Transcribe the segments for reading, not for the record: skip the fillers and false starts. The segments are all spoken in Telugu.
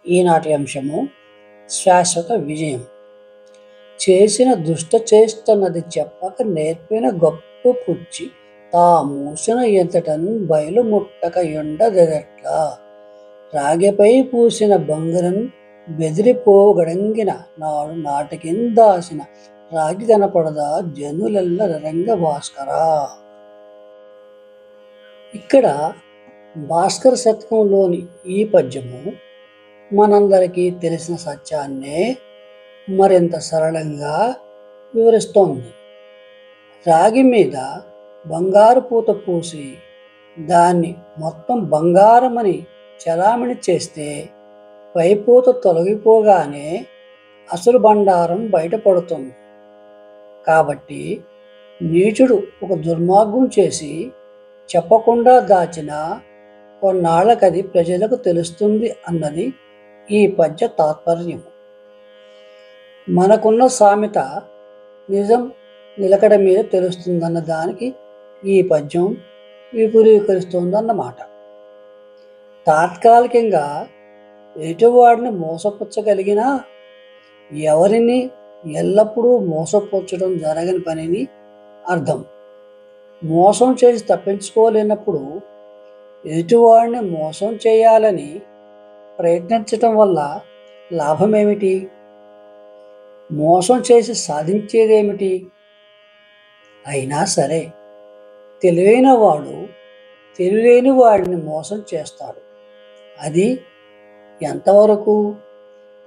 ఈనాటి అంశము శాశ్వత విజయం. చేసిన దుష్టచేష్టన్నది చెప్పక నేర్పిన గొప్ప పుచ్చి తా మూసిన ఎంతటను బయలు ముట్టక ఎండదెదట్లా. రాగిపై పూసిన బంగారం బెదిరిపోగడంగిన నాడు నాటికిందాసిన రాగి కనపడదా జనులెల్ల రంగ భాస్కరా. ఇక్కడ భాస్కర శతకంలోని ఈ పద్యము మనందరికీ తెలిసిన సత్యాన్నే మరింత సరళంగా వివరిస్తోంది. రాగి మీద బంగారు పూత పూసి దాన్ని మొత్తం బంగారమని చలామణి చేస్తే పైపూత తొలగిపోగానే అసలు బండారం బయటపడుతుంది. కాబట్టి నీచుడు ఒక దుర్మార్గం చేసి చెప్పకుండా దాచిన కొన్నాళ్ళకది ప్రజలకు తెలుస్తుంది అన్నది ఈ పద్య తాత్పర్యం. మనకున్న సామెత నిజం నిలకడ మీద తెలుస్తుందన్న దానికి ఈ పద్యం విపులీకరిస్తుందన్నమాట. తాత్కాలికంగా ఎటువాడిని మోసపుచ్చగలిగినా ఎవరిని ఎల్లప్పుడూ మోసపుచ్చడం జరగని పనిని అర్థం. మోసం చేసి తప్పించుకోలేనప్పుడు ఎదుటివాడిని మోసం చేయాలని ప్రయత్నించటం వల్ల లాభమేమిటి? మోసం చేసి సాధించేదేమిటి? అయినా సరే తెలివైన వాడు తెలివైన వాడిని మోసం చేస్తాడు. అది ఎంతవరకు?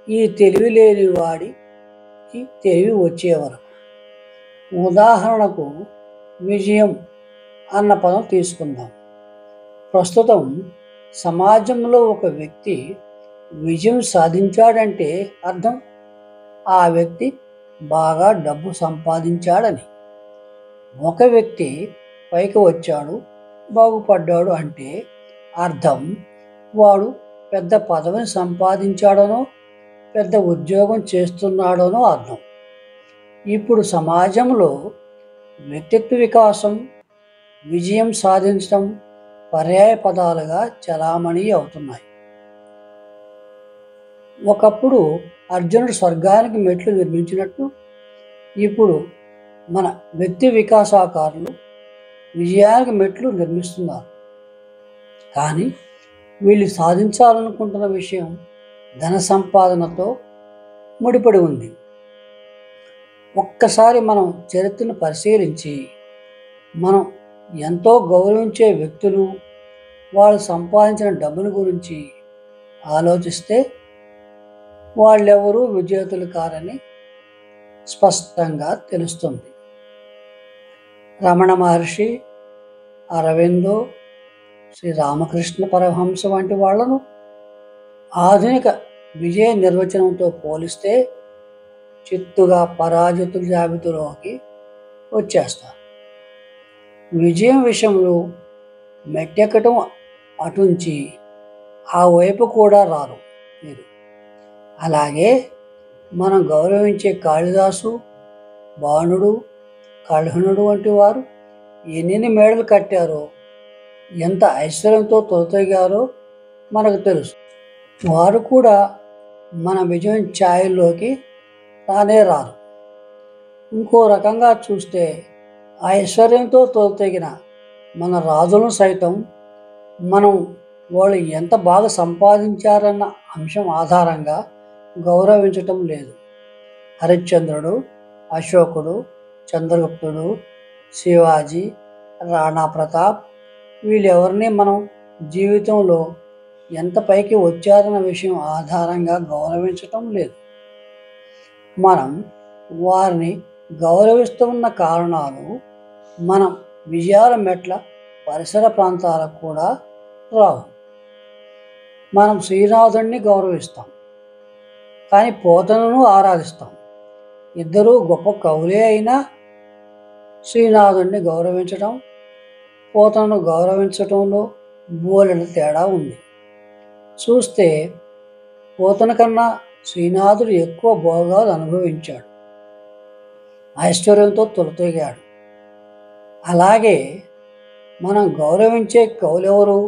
ఈ తెలివి లేని వాడికి తెలివి వచ్చే వరకు. ఉదాహరణకు విజయం అన్న పదం తీసుకుందాం. ప్రస్తుతం సమాజంలో ఒక వ్యక్తి విజయం సాధించాడంటే అర్థం ఆ వ్యక్తి బాగా డబ్బు సంపాదించాడని. ఒక వ్యక్తి పైకి వచ్చాడు, బాగుపడ్డాడు అంటే అర్థం వాడు పెద్ద పదవిని సంపాదించాడనో పెద్ద ఉద్యోగం చేస్తున్నాడనో అర్థం. ఇప్పుడు సమాజంలో వ్యక్తిత్వ వికాసం, విజయం సాధించడం పర్యాయ పదాలుగా చలామణి అవుతున్నాయి. ఒకప్పుడు అర్జునుడు స్వర్గానికి మెట్లు నిర్మించినట్టు ఇప్పుడు మన వ్యక్తి వికాసాకారులు విజయానికి మెట్లు నిర్మిస్తున్నారు. కానీ వీళ్ళు సాధించాలనుకుంటున్న విషయం ధన సంపాదనతో ముడిపడి ఉంది. ఒక్కసారి మనం చరిత్రను పరిశీలించి మనం ఎంతో గౌరవించే వ్యక్తులు వాళ్ళు సంపాదించిన డబ్బుల గురించి ఆలోచిస్తే వాళ్ళెవరూ విజేతలు కారని స్పష్టంగా తెలుస్తుంది. రమణ మహర్షి, అరవిందో, శ్రీ రామకృష్ణ పరమహంస వంటి వాళ్లను ఆధునిక విజయ నిర్వచనంతో పోలిస్తే చిత్తుగా పరాజితుల జాబితాలోకి వచ్చేస్తారు. విజయం విషయంలో మెట్టెక్కటం అటుంచి ఆ వైపు కూడా రారు మీరు. అలాగే మనం గౌరవించే కాళిదాసు, బాణుడు, కల్హణుడు వంటి వారు ఎన్ని మేడలు కట్టారో, ఎంత ఐశ్వర్యంతో తొలతొగారో మనకు తెలుసు. వారు కూడా మన విజయం ఛాయల్లోకి రానే రారు. ఇంకో రకంగా చూస్తే ఐశ్వర్యంతో తొలతగిన మన రాజులను సైతం మనం వాళ్ళు ఎంత బాగా సంపాదించారన్న అంశం ఆధారంగా గౌరవించటం లేదు. హరిశ్చంద్రుడు, అశోకుడు, చంద్రగుప్తుడు, శివాజీ, రాణా ప్రతాప్ వీళ్ళెవరిని మనం జీవితంలో ఎంత పైకి వచ్చారన్న విషయం ఆధారంగా గౌరవించటం లేదు. మనం వారిని గౌరవిస్తున్న కారణాలు మనం విజయాల మెట్ల పరిసర ప్రాంతాలకు కూడా రావు. మనం శ్రీనాథుడిని గౌరవిస్తాం, కానీ పోతనను ఆరాధిస్తాం. ఇద్దరూ గొప్ప కవులే అయినా శ్రీనాథుడిని గౌరవించడం, పోతనను గౌరవించడంలో బోలెడు తేడా ఉంది. చూస్తే పోతన కన్నా శ్రీనాథుడు ఎక్కువ భోగాలు అనుభవించాడు, ఐశ్వర్యంతో తొలతొగాడు. అలాగే మనం గౌరవించే కవులెవరు?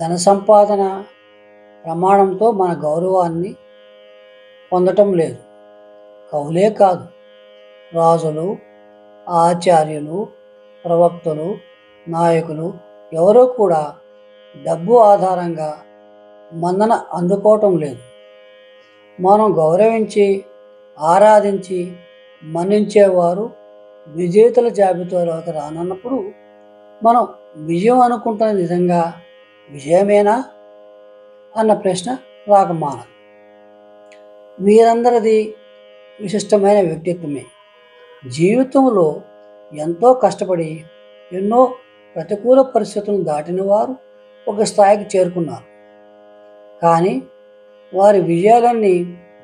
ధన సంపాదన, ప్రమాణంతో మన గౌరవాన్ని పొందటం లేదు. కవులే కాదు, రాజులు, ఆచార్యులు, ప్రవక్తలు, నాయకులు ఎవరూ కూడా డబ్బు ఆధారంగా మన్నన అందుకోవటం లేదు. మనం గౌరవించి, ఆరాధించి, మన్నించేవారు విజేతల జాబితాలోకి రానున్నప్పుడు మనం విజయం అనుకుంటున్న నిజంగా విజయమేనా అన్న ప్రశ్న రాకమానదు. వీరందరిది విశిష్టమైన వ్యక్తిత్వమే. జీవితంలో ఎంతో కష్టపడి ఎన్నో ప్రతికూల పరిస్థితులను దాటిన వారు ఒక స్థాయికి చేరుకున్నారు. కానీ వారి విజయాలన్నీ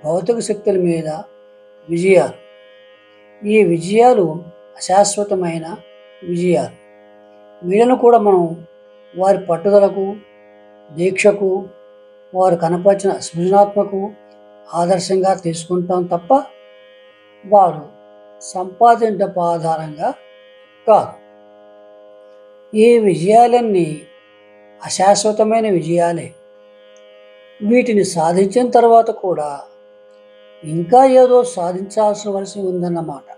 భౌతిక శక్తుల మీద విజయాలు. ఈ విజయాలు అశాశ్వతమైన విజయాలు. వీళ్ళను కూడా మనం వారి పట్టుదలకు, దీక్షకు, వారు కనపరిచిన సృజనాత్మకు ఆదర్శంగా తీసుకుంటాం తప్ప వారు సంపాదించడం ఆధారంగా కాదు. ఈ విజయాలన్నీ అశాశ్వతమైన విజయాలే. వీటిని సాధించిన తర్వాత కూడా ఇంకా ఏదో సాధించాల్సి ఉందన్నమాట.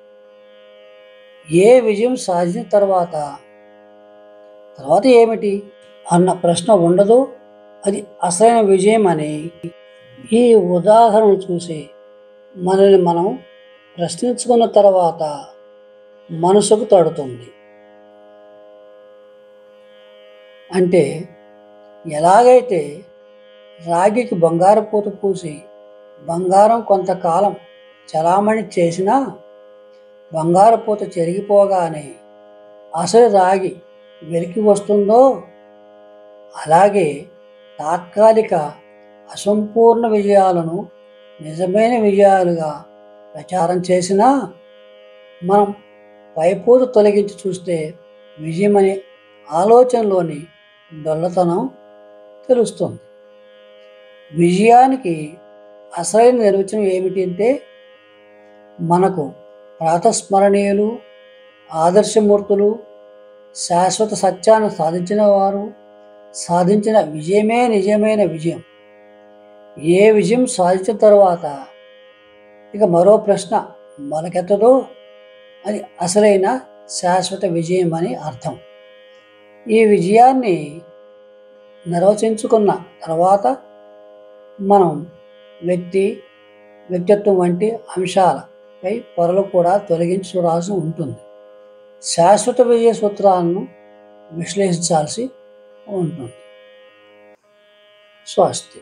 ఏ విజయం సాధించిన తర్వాత ఏమిటి అన్న ప్రశ్న ఉండదు. అది అసలైన విజయం అని ఈ ఉదాహరణ చూసి మనల్ని మనం ప్రశ్నించుకున్న తర్వాత మనసుకు తడుతుంది. అంటే ఎలాగైతే రాగికి బంగారు పూత పూసి బంగారం కొంతకాలం చలామణి చేసినా బంగారు పూత చెరిగిపోగానే అసలు రాగి వెలికి వస్తుందో, అలాగే తాత్కాలిక అసంపూర్ణ విజయాలను నిజమైన విజయాలుగా ప్రచారం చేసినా మనం పైపూత తొలగించి చూస్తే విజయం అనే ఆలోచనలోని డొల్లతనం తెలుస్తుంది. విజయానికి అసలైన నిర్వచనం ఏమిటంటే మనకు ప్రాతస్మరణీయులు, ఆదర్శమూర్తులు, శాశ్వత సత్యాన్ని సాధించిన వారు సాధించిన విజయమే నిజమైన విజయం. ఏ విజయం సాధించిన తర్వాత ఇక మరో ప్రశ్న మొలకెత్తదో అది అసలైన శాశ్వత విజయం అని అర్థం. ఈ విజయాన్ని నిర్వచించుకున్న తర్వాత మనం వ్యక్తిత్వం వంటి అంశాలపై పొరలు కూడా తొలగించి చూడాల్సి ఉంటుంది. శాశ్వత విజయ సూత్రాలను విశ్లేషించాల్సి ఉంటుంది. స్వస్తి.